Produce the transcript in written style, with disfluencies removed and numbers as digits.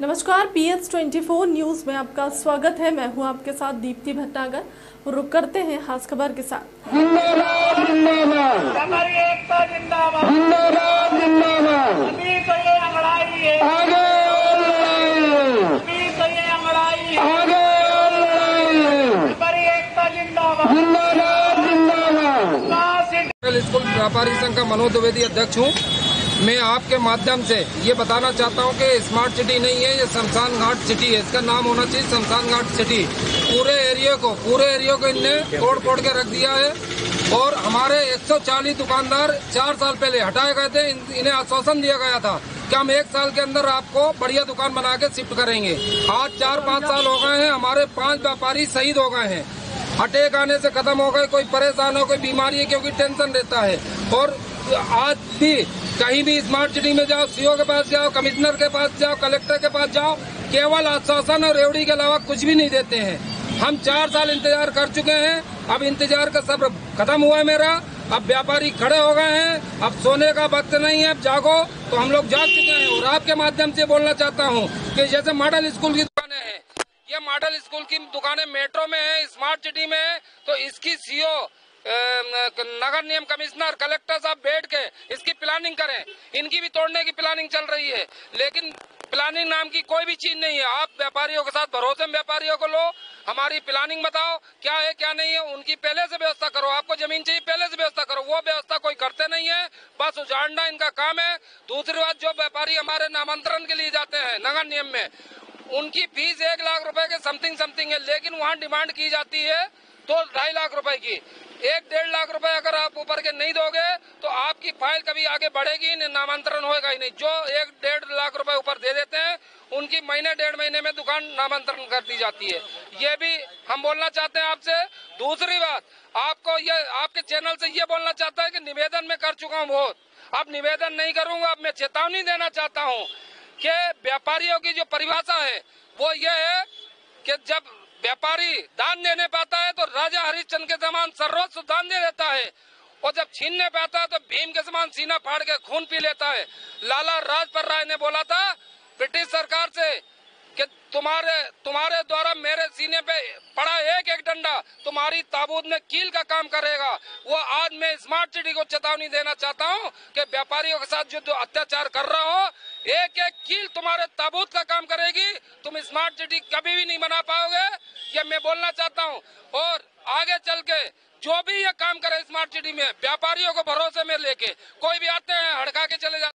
नमस्कार, PH24 news में आपका स्वागत है। मैं हूं आपके साथ दीप्ति भटनागर। रुक करते हैं खास खबर के साथ। जिंदाबाद जिंदाबाद हमारी एकता जिंदाबाद। जिंदाबाद जिंदाबाद अभी तो ये अंगड़ाई है, आगे और लड़ाई अभी तो ये अंगड़ाई है। आगे और लड़ाई हमारी एकता जिंदाबाद। जिंदाबाद जिंदाबाद। स्कूल व्यापारी संघ का मनोज द्विवेदी अध्यक्ष हूँ। मैं आपके माध्यम से ये बताना चाहता हूँ कि स्मार्ट सिटी नहीं है, ये शमशान घाट सिटी है। इसका नाम होना चाहिए शमशान घाट सिटी। पूरे एरिया को इनने तोड़ के रख दिया है और हमारे 140 दुकानदार 4 साल पहले हटाए गए थे। इन्हें आश्वासन दिया गया था कि हम 1 साल के अंदर आपको बढ़िया दुकान बना के शिफ्ट करेंगे। आज 4-5 साल हो गए हैं, हमारे 5 व्यापारी शहीद हो गए हैं। अटैक आने से खत्म हो गए, कोई परेशान हो, कोई बीमारी है, क्योंकि टेंशन रहता है। और आज भी कहीं भी स्मार्ट सिटी में जाओ, सीओ के पास जाओ, कमिश्नर के पास जाओ, कलेक्टर के पास जाओ, केवल आश्वासन और रेवड़ी के अलावा कुछ भी नहीं देते हैं। हम 4 साल इंतजार कर चुके हैं, अब इंतजार का सब्र खत्म हुआ है मेरा। अब व्यापारी खड़े हो गए हैं, अब सोने का वक्त नहीं है, अब जागो। तो हम लोग जाग चुके हैं और आपके माध्यम से बोलना चाहता हूँ कि जैसे मॉडल स्कूल की दुकानें हैं, ये मॉडल स्कूल की दुकानें मेट्रो में है, स्मार्ट सिटी में है, तो इसकी सीओ, नगर निगम कमिश्नर, कलेक्टर साहब बैठ के इसकी प्लानिंग करें। इनकी भी तोड़ने की प्लानिंग चल रही है, लेकिन प्लानिंग नाम की कोई भी चीज नहीं है। आप व्यापारियों के साथ भरोसे में व्यापारियों को लो, हमारी प्लानिंग बताओ क्या है क्या नहीं है, उनकी पहले से व्यवस्था करो। आपको जमीन चाहिए, पहले से व्यवस्था करो। वो व्यवस्था कोई करते नहीं है, बस उजाड़ना इनका काम है। दूसरी बात, जो व्यापारी हमारे नामांतरण के लिए जाते हैं नगर निगम में, उनकी फीस 1 लाख रुपए के समथिंग है, लेकिन वहाँ डिमांड की जाती है तो 2.5 लाख रुपए की। 1-1.5 लाख रुपए अगर आप ऊपर के नहीं दोगे तो आपकी फाइल कभी आगे बढ़ेगी नहीं, नामांतरण होएगा ही नहीं। जो 1-1.5 लाख रुपए ऊपर दे देते हैं, उनकी महीने 1.5 महीने में दुकान नामांतरण कर दी जाती है। ये भी हम बोलना चाहते हैं आपसे। दूसरी बात, आपको ये आपके चैनल से ये बोलना चाहता है कि निवेदन में कर चुका हूँ बहुत, अब निवेदन नहीं करूंगा। अब मैं चेतावनी देना चाहता हूँ कि व्यापारियों की जो परिभाषा है वो ये है कि जब व्यापारी दान देने पाता है तो राजा हरिश्चंद्र के समान सर्वस्व दान दे देता है, और जब छीनने पे आता है तो भीम के समान सीना फाड़ के खून पी लेता है। लाला राजपत राय ने बोला था ब्रिटिश सरकार से कि तुम्हारे द्वारा मेरे सीने पे पड़ा एक डंडा तुम्हारी ताबूत में कील का काम करेगा। वो आज मैं स्मार्ट सिटी को चेतावनी देना चाहता हूँ कि व्यापारियों के साथ जो अत्याचार कर रहा हो, एक कील तुम्हारे ताबूत का काम करेगी। तुम स्मार्ट सिटी कभी भी नहीं बना पाओगे, ये मैं बोलना चाहता हूँ। और आगे चल के जो भी ये काम करे स्मार्ट सिटी में, व्यापारियों को भरोसे में लेके, कोई भी आते हैं हड़का के चले जाते